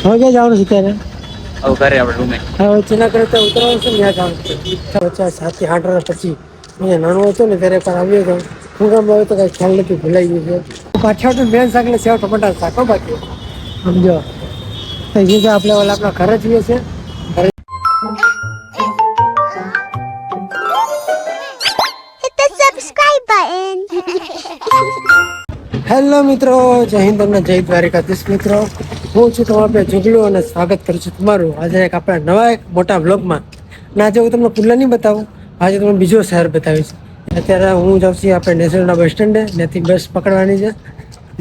હવે ક્યાં જવાનું છે ત્યારે? હવે ઘરે આપણે રૂમે. હવે ચેના કરતા ઉતરવાનું છે ને ત્યાં જવાનું છે. 7 થી 8 વર્ષ પછી અહીંયા નાનો હતો ને ત્યારે પણ આવ્યો હતો. હું ગામ આવ્યો તો કઈ ખ્યાલ નથી, ભૂલાઈ ગયું છે. કાઠિયાવાડ મેન શાક એટલે સેવ ટમાટર શાક હો. બાકી સમજો એ તો આપણે ઓલા આપણા ઘરે જઈએ છે. હેલો મિત્રો, જય હિન્દ અને જય દ્વારિકાધીશ. મિત્રો હું છું તમારો જુગલું અને સ્વાગત કરું છું તમારું આજે એક આપણા નવા એક મોટા બ્લોગમાં. અને આજે હું તમને કુલ્લા નહીં બતાવું, આજે તમને બીજો શહેર બતાવીશ. અત્યારે હું જાઉં છું આપણે નેસડીના બસ સ્ટેન્ડે, ત્યાંથી બસ પકડવાની છે,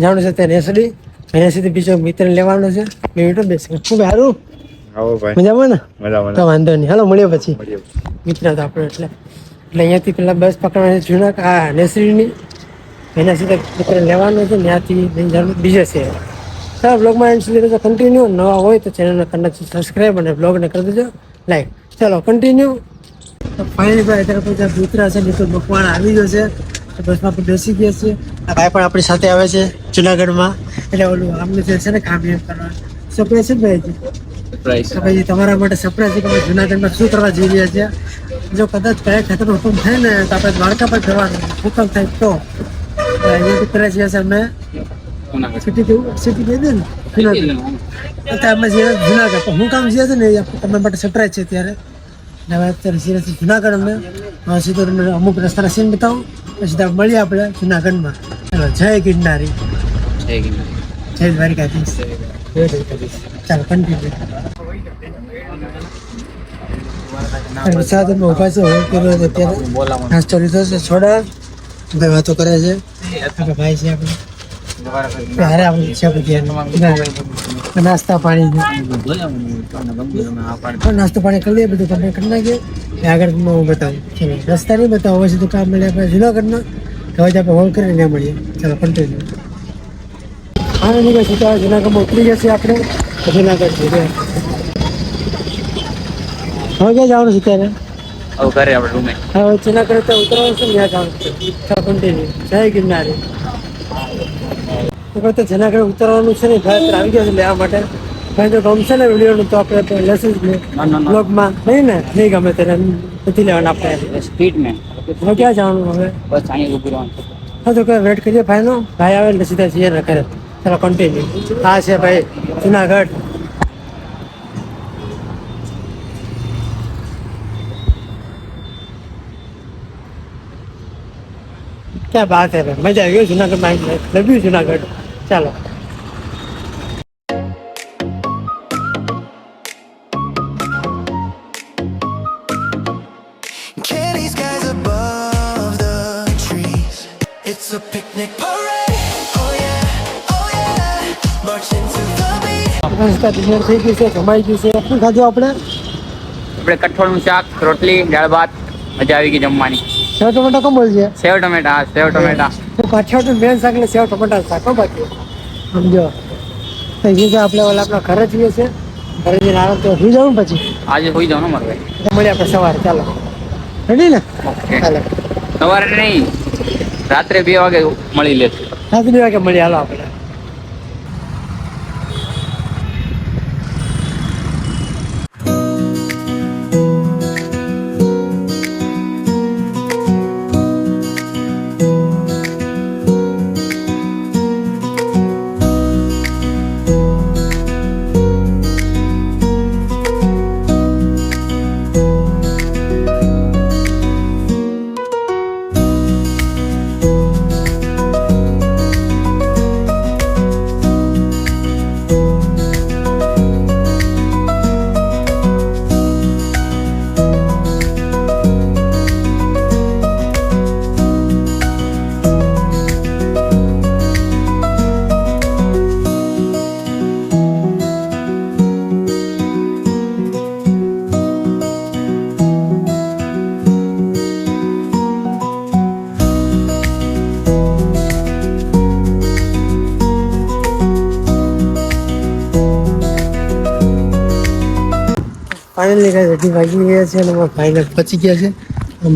જવાનું છે ત્યાં નેસડી. અહીંયાથી બીજો મિત્ર લેવાનો છે. મિનિટો બેસી ખૂબ સારું. આવો ભાઈ, મજામાં ને? મજામાં. તો વાંધો નહીં, હાલો મળીએ પછી. મિત્ર તો આપણે એટલે અહીંયાથી પેલા બસ પકડવાની જૂના નેસડીની, એના સીધા મિત્ર લેવાનું છે, ત્યાંથી બીજે છે. ચાલો બ્લોગમાં એન્ડ સુધી રહેજો કન્ટિન્યુ. નવા હોય તો ચેનલને કરી સબસ્ક્રાઈબ અને બ્લોગને કરી દેજો લાઈક. ચાલો કન્ટિન્યુ. તો ફાઇનલી ભાઈ અત્યારે કોઈ મિત્ર છે મિત્રો મકવાણા આવી ગયો છે. બસમાં આપણે બેસી ગયા છીએ. આ ભાઈ પણ આપણી સાથે આવે છે જુનાગઢમાં. એટલે ઓલું આમને જે છે ને કામ એમ કરવા સરપ્રાઈઝ છે ને ભાઈ. તો ભાઈ તમારા માટે સરપ્રાઈઝ છે કે અમે જુનાગઢમાં શું કરવા જઈ રહ્યા છીએ. જો કદાચ કયા ખેતરનો હુકમ થાય ને તો આપણે દ્વારકા પર જવાનું હુકમ થાય તો અહીંયા કરે છે અમે સિટી કહી દે ને અમે જુનાગઢ. તો હું કામ જે છે ને એ તમારા માટે સરપ્રાઈઝ છે ત્યારે. હવે અત્યારે સિરિયસ જુનાગઢ અમે સીધો અમુક રસ્તાના સીન બતાવું પછી સીધા મળીએ આપણે જુનાગઢમાં. ચાલો જય ગિરનારી, જય દ્વારિકાધીશ. ચાલો કન્ટિન્યુ. વરસાદમાં ઉભા છે હોય કર્યો છે અત્યારે. નાસ્તો લીધો છે, છોડા ભાઈ વાતો કરે છે. ભાઈ છે આપણે હારે આપણે છે બધી નાસ્તા પાણી નાસ્તો પાણી કરી લઈએ, બધું કમ્પ્લીટ કરી નાખીએ. આગળ હું બતાવું. ચલો રસ્તા નહીં બતાવું, હવે સીધું કામ મળે આપણે જુનાગઢમાં. હવે આપણે હોલ કરીને ત્યાં મળીએ. ચાલો કન્ટિન્યુ. હા નહીં ભાઈ સીધા જુનાગઢમાં ઉતરી જશે આપણે. જુનાગઢ છે હવે ક્યાં જવાનું છે ત્યારે? હવે ઘરે આપણે રૂમે. હવે ચેના કરતા ઉતરવાનું છે ને ત્યાં જવાનું છે. ચાલો કન્ટિન્યુ. જય ગિરનારી. તો જુનાગઢ ઉતરવાનું છે ને ભાઈ આવી ગયા છે લેવા માટે. ભાઈ જો ગમશે ને વિડીયોનું તો આપણે લેસન બ્લોગમાં નહીં ને નહીં ગમે ત્યારે નથી લેવાના આપણે સ્પીડમેન. હવે ક્યાં જવાનું હવે? બસ અહીંયા ઊભી રહેવાનું. હા તો કઈ વેટ કરીએ ભાઈનો. ભાઈ આવે એટલે સીધા જઈએ ને કરે. ચાલો કન્ટિન્યુ. હા છે ભાઈ જુનાગઢ. ક્યાં બાત હે ભાઈ, મજા આવી ગઈ જુનાગઢમાં. લવ્યું જુનાગઢ. ચાલો It's a picnic parade. Oh yeah, oh yeah. Marching to the beat. આપણે ડિનર થઈ ગયું છે, જમાઈ ગયું છે. શું ખાધું આપણે? કઠોળનું શાક, રોટલી, દાળ ભાત. મજા આવી ગઈ જમવાની. સેવ ટમેટા કોણ બોલ છે? સેવ ટમેટા. હા, સેવ ટમેટા. કાઠિયાવાડ મેન શાક એટલે સેવ ટમેટા શાક હો. બાકી સમજો તો એ તો આપણે ઓલા આપણા ઘરે જઈએ છે. ઘરે જઈને આરામ તો સુઈ જવું પછી. આજે હોઈ જાવ ને મારે ભાઈ. મળીએ આપણે સવારે. ચાલો રેડી ને? ચાલો સવારે નહીં, રાત્રે 2 વાગે મળી લે. રાત્રે 2 વાગે મળીએ. હાલો આપણે. ફાઇનલી કાંઈ હજી વાગી ગયા છે અને અમારા ભાઈને પચી ગયા છે.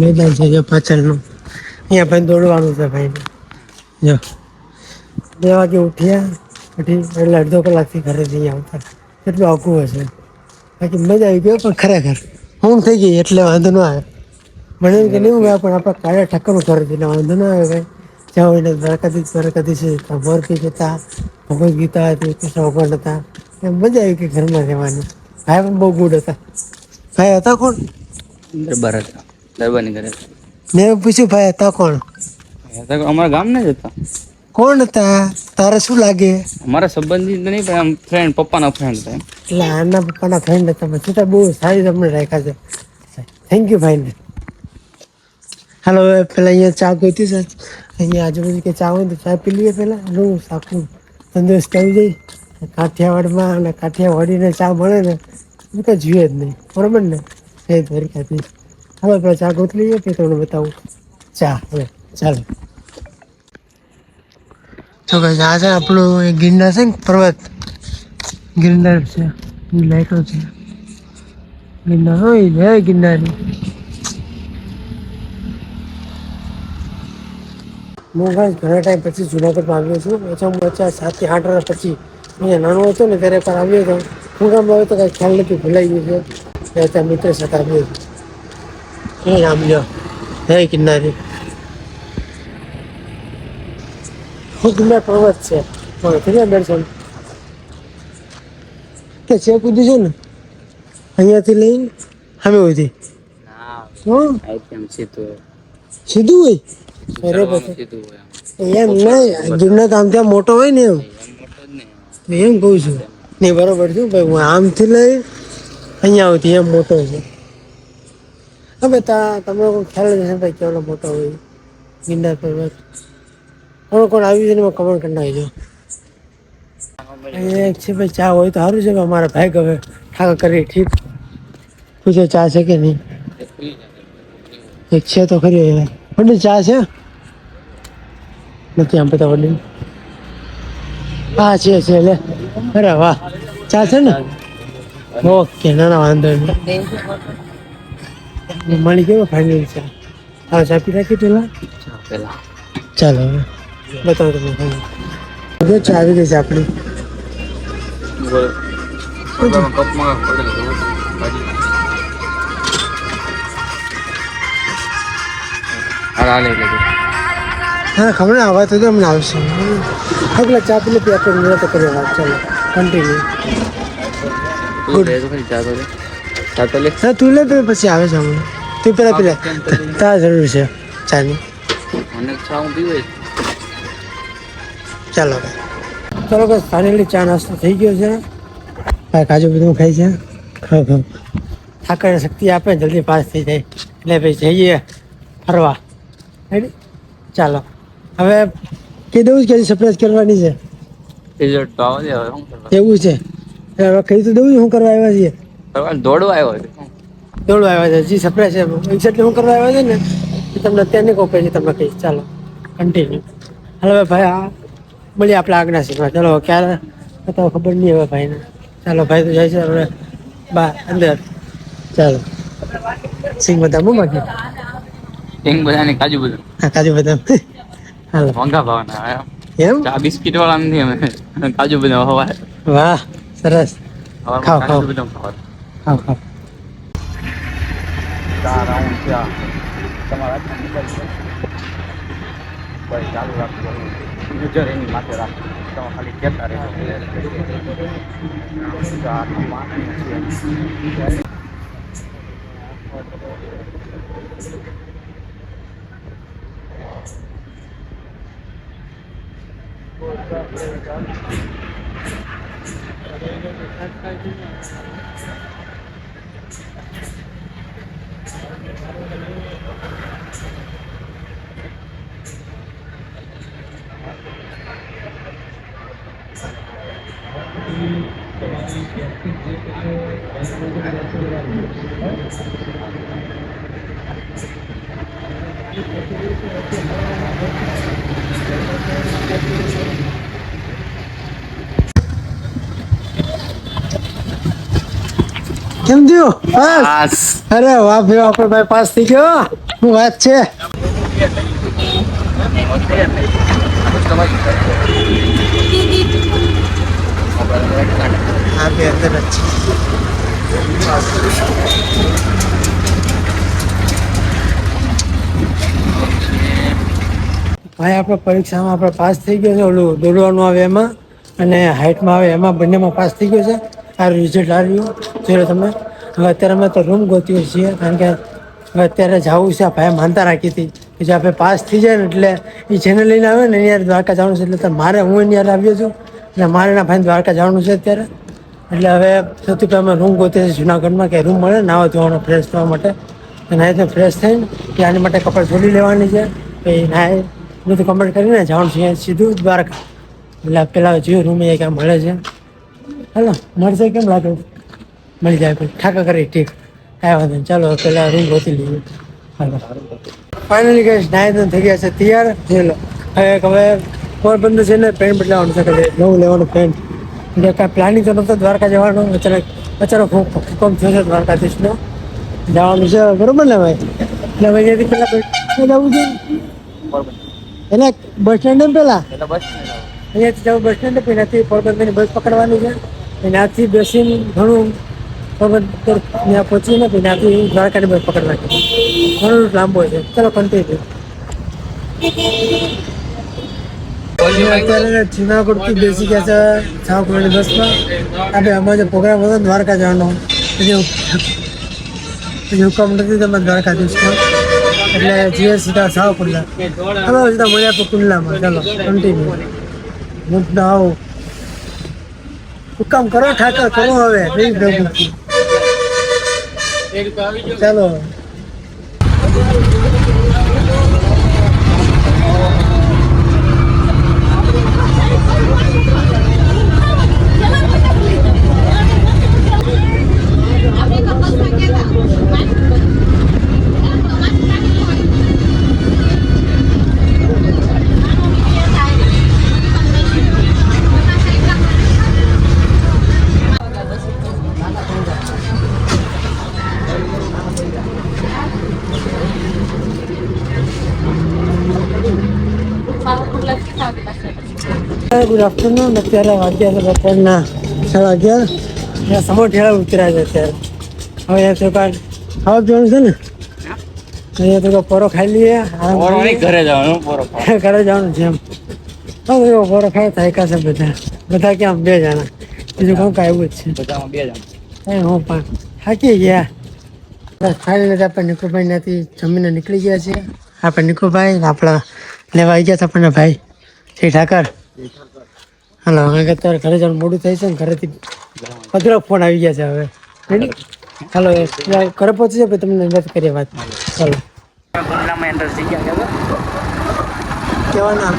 મેદાન છે જો પાછળનું, અહીંયા ભાઈ દોડવાનું છે ભાઈને. જો 2 વાગે ઉઠ્યા પછી એટલે અડધો કલાકથી ઘરે જઈ આવતા. એટલું આખું હશે. બાકી મજા આવી ગયો પણ ખરેખર ઊંઘ થઈ ગઈ એટલે વાંધો ન આવે. મને એમ કે નહીં ઊંઘ આવે પણ આપણે કાળા ઠક્કરનું કરે એટલે વાંધો ન આવે ભાઈ. જ્યાં હોય ને દ્વારકાધીશ છે, મોરપીસ હતા, ભગવદ્ ગીતા હતી, કૃષ્ણ ભગવાન હતા. એમ મજા આવી ગઈ ઘરમાં રહેવાની. ભાઈ પણ બહુ ગુડ હતા. ભાઈ હતા કોણ? દરબાર હતા, દરબારની ઘરે મેં પૂછ્યું ભાઈ હતા કોણ? હતા. અમારા ગામના જ હતા. કોણ હતા? તારે શું લાગે? અમારા સંબંધી તો નહીં, પણ આમ ફ્રેન્ડ, પપ્પાના ફ્રેન્ડ હતા એમ. એટલે આના પપ્પાના ફ્રેન્ડ હતા. પછી તો બહુ સારી તમને રાખ્યા છે. થેન્ક યુ ભાઈને. હાલો હવે પેલા અહીંયા ચા ગોતી છે. અહીંયા આજુબાજુ કે ચા હોય તો ચા પી લઈએ પહેલાં. હું સાકું તંદુરસ્ત આવી જાય. કાઠિયાવાડમાં અને કાઠિયાવાડીને ચા મળે ને એ તો જોઈએ જ નહીં. બરાબર ને? એ દ્વારકાથી. હવે પેલા ચા ગોતી લઈએ પછી તમને બતાવું ચા. હવે ચાલો. તો ભાઈ આ છે આપણું એક ગિરનાર છે ને પર્વત. ગિરનાર છે એ લાઈટો છે. ગિરનાર હોય ને ગિરનારની. હું ભાઈ ઘણા ટાઈમ પછી જુનાગઢમાં આવ્યો છું. ઓછામાં ઓછા 7 થી 8 વર્ષ પછી. અહીંયા નાનો હતો ને ત્યારે એકવાર આવ્યો હતો. હું ગામમાં આવ્યો તો કાંઈ ખ્યાલ નથી, ભૂલાઈ ગયું છે. ત્યાં મિત્ર સાથે આવ્યો હતો. એ આમ લ્યો હે ગિરનારી. હું ગિરનાર પર્વત છે પણ કેટલા દર્શન કે છે કૂદી છે ને અહીંયાથી લઈને સામે સુધી. સીધું હોય? અરે પછી એમ નહીં, ગિરનાર તો આમ ત્યાં મોટો હોય ને એમ કહું છું. નહીં બરોબર છું ભાઈ, હું આમથી લઈ અહીંયા સુધી એમ મોટો છે. હવે તમને કોઈ ખ્યાલ જ હશે ભાઈ કેવડો મોટો હોય ગિરનાર પર્વત. કોણ આવ્યું છે ને એમાં કમેન્ટ કરી નાખજો. એક છે ભાઈ ચા હોય તો સારું છે. અમારા ભાઈ હવે ઠાકા કરી ઠીક પૂછે ચા છે કે નહીં. એક છે તો ખરી હવે વડીલ ચા છે નથી આમ પતા વડીલ. હા છે લે. અરે વાહ ચા છે ને? ઓકે ના ના વાંધો નહીં. મળી ગયો ફાઇનલ ચા. હા ચા પી રાખી પેલા. ચાલો હવે બતાવો તમે ફાઇનલ. જો ચા આવી ગઈ છે આપણી. હા ખબર ને આવા તો અમને આવશે. હા પેલા ચા પી લે પછી આપણે નિરાતે કરીએ વાત. ચાલો કન્ટિન્યુ. હા તું લે તો પછી આવે છે હમણાં. તું પેલા પેલા તારા જરૂર છે ચાની. ચાલો ચાલો બસ ફાઇનલી ચા નાસ્તો થઈ ગયો છે. ભાઈ કાજુ બધું ખાઈ છે. ખાવ ઠાકર શક્તિ આપે જલ્દી પાસ થઈ જાય એટલે ભાઈ જઈએ ફરવા. રેડી? ચાલો હવે કહી દઉં કે સરપ્રાઈઝ કરવાની છે એવું છે. હવે કહી તો દઉં શું કરવા આવ્યા છીએ? દોડવા આવ્યો છે. જી સરપ્રાઈઝ છે એક્ઝેક્ટલી શું કરવા આવ્યા છે ને એ તમને અત્યારે નહીં કહું, પછી તમને કહીશ. ચાલો કન્ટિન્યુ. હવે ભાઈ આ મળીએ આપણે આગળના સીનમાં. ચાલો ક્યારે બતાવો ખબર નહીં હવે ભાઈને. ચાલો ભાઈ તો જાય છે હવે બા અંદર. ચાલો સિંગ બદામ હું બાકી બધાને કાજુ બદામ. હા કાજુ બદામ હાલો મોંઘા ભાવના એમ. ચા બિસ્કિટ વાળા નથી અમે. કાજુ બદામ હવારે વાહ સરસ. ખાઓ ખાઓ બદામ ખાઓ ખાઓ. ચાલુ રાખજો. ગુજર એની માથે રાખજો. તમે ખાલી કહેતા રહેજો. કેમ થયું? પાસ? પાસ. અરે વાહ ભાઈ આપણો ભાઈ પાસ થઈ ગયો. શું વાત છે? દ્વારકા અંદર જ છે. ભાઈ આપણે પરીક્ષામાં આપણે પાસ થઈ ગયો છે. ઓલું દોડવાનું આવે એમાં અને હાઇટમાં આવે એમાં બંનેમાં પાસ થઈ ગયો છે. આ રિઝલ્ટ આવ્યું જોઈ તમે. હવે અત્યારે અમે તો રૂમ ગોતીએ છીએ કારણ કે હવે અત્યારે જવું છે. ભાઈ માનતા રાખી હતી કે જો આપણે પાસ થઈ જાય ને એટલે એ જેને લઈને આવે ને યાર દ્વારકા જવાનું છે. એટલે મારે હું યાર આવ્યો છું એટલે મારે એના ભાઈ દ્વારકા જવાનું છે અત્યારે. એટલે હવે સૌથી પહેલાં અમે રૂમ ગોતીએ છીએ જુનાગઢમાં કે રૂમ મળે નાવા ધોવાનો ફ્રેશ થવા માટે. અને તો ફ્રેશ થઈને કે આની માટે કપડાં ધોલી લેવાની છે. પછી નાય બધું કમ્પ્લીટ કરીને જવાનું છે સીધું દ્વારકા. એટલે પેલા જોયું રૂમ એ ક્યાં મળે છે. હાલો મળશે કેમ લાગે મળી જાય પછી ઠાકા કરી ઠીક કાંઈ વાંધો નહીં. ચાલો પેલા રૂમ ગોતી લઈએ. હાલો ફાઇનલી ગઈ નાય થઈ ગયા છે તૈયાર. જોઈ લો હવે પોરબંદર છે ને પેન્ટ બદલાવાનું છે. નવું લેવાનું પેન્ટ. એટલે કાંઈ પ્લાનિંગ તો નહોતો દ્વારકા જવાનું. અચાનક હુકમ થયો છે દ્વારકાધીશનો જવાનું છે બરોબર ને ભાઈ. એટલે હવે અહીંયાથી પેલા જવું છે એટલે બસ સ્ટેન્ડ પેલા અહીંયાથી જવું બસ સ્ટેન્ડ. પછી ત્યાંથી પોરબંદરની બસ પકડવાની છે. ત્યાંથી બેસીને ઘણું પોરબંદર ત્યાં પહોંચીને પછી ત્યાંથી દ્વારકાની બસ પકડવાની. ઘણું લાંબો છે. ચલો કન્ટિન્યુ. અત્યારે જુનાગઢથી બેસી ગયા છે 6 કરોડની બસમાં. આપણે અમારો જે પ્રોગ્રામ હતો દ્વારકા જવાનો પછી હુકમ નથી તમે દ્વારકાધીશનો એટલે જીએ સીધા 6 કુંડલા. હવે સીધા મળ્યા તો કુંડલામાં. ચાલો કન્ટિન્યુ. હું તો આવું હુકમ કરો ઠાકર કરો હવે નહીં પ્રભુ. ચાલો ગુડ આફ્ટરનૂન. અત્યારે વાગ્યા છે બપોરના 11:30. સમો ઠેલા ઉતર્યા છે અત્યારે. હવે અહીંયા તો કાંઈ ખાવા પીવાનું છે ને અહીંયા તો પોરો ખાઈ લઈએ. ઘરે જવાનું છે એમ. હવે એવો પોરો ખાય થાયકા છે બધા ક્યાં 2 જણા. બીજું કામ કાંઈ એવું જ છે. હું પણ થાકી ગયા. બસ ફાઇનલી આપણે નિકુભાઈ ત્યાંથી જમીને નીકળી ગયા છીએ. આપણે નિકુભાઈ આપણા લેવા આવી ગયા હતા આપણને ભાઈ શ્રી ઠાકર. હાલો અત્યારે ઘરે જવાનું મોડું થાય છે ને ઘરેથી 15 ફોન આવી ગયા છે હવે. હાલો ઘરે પહોંચી જાય પછી તમને વાત કરીએ વાત. ચાલો કેવાનું આમ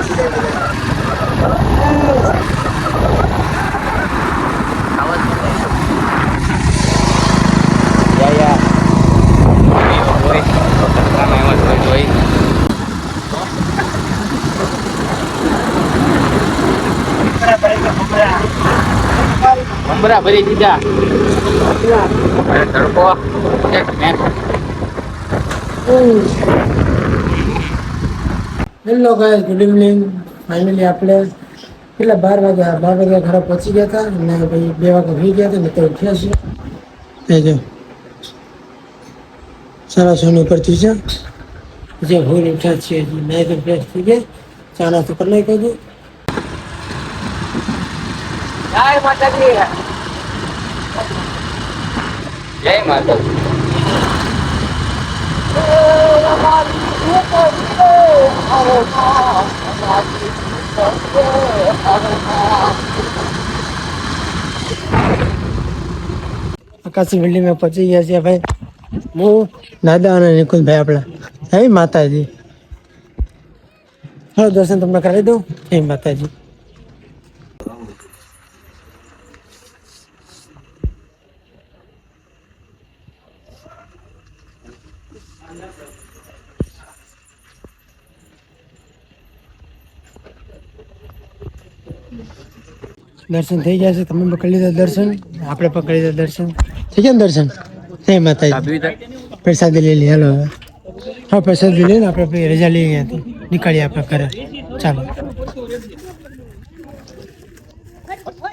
ભરી દીધા તડકો. Hello guys, good evening. Finally આપણે કેટલા 12 વાગ્યા ઘરે પહોંચી ગયા હતા અને ભાઈ 2 વાગે થઈ ગયા હતા ને તો ઉઠ્યા છીએ. જો સારા સોની ઉપરથી છે જે હું ઉઠ્યા છીએ. નહીં તો ફ્રેશ થઈ ગયા. ચા નાસ્તો કરી નાખ્યો છું. જય માતાજી. જય માતાજી. આકાશી બિલ્ડિંગમાં પહોંચી ગયા છે ભાઈ. હું દાદા અને નિકુલભાઈ આપણા. જય માતાજી. હવે દર્શન તમને કરાવી દઉં. જય માતાજી. દર્શન થઈ ગયા છે. તમે પકડી લીધા દર્શન, આપણે પકડી લીધા દર્શન. થઈ ગયા ને દર્શન? જય માતાજી. પ્રસાદી લઈ લઈએ. હાલો હા પ્રસાદી લઈને આપણે રજા લઈ ગયા નીકળીએ આપણે ઘરે. ચાલો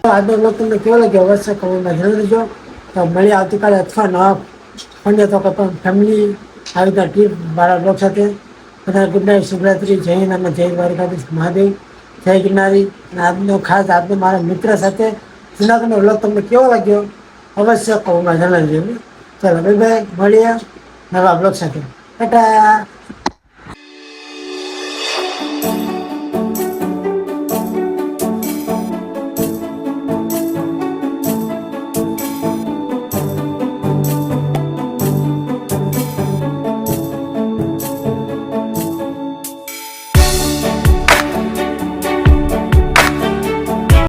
આજનો બ્લોગ તમને કેવો લાગ્યો અવશ્ય કમેન્ટમાં જણાવજો. તો મળીએ આવતીકાલે અથવા નવા ફોન તો કોઈ પણ ફેમિલી આવી રીતના ટ્રીપ વાળા બ્લોગ સાથે. બધા ગુડ નાઇટ, શિવરાત્રી, જય હિન્દ અને જય દ્વારકાધીશ મહાદેવ, જય ગિરનારી. અને આજનો મારા મિત્ર સાથે જુનાગઢનો બ્લોગ તમને કેવો લાગ્યો અવશ્ય કમેન્ટમાં જણાવજો. ચાલો બાય બાય, મળીએ નવા બ્લોગ સાથે. ટાટા.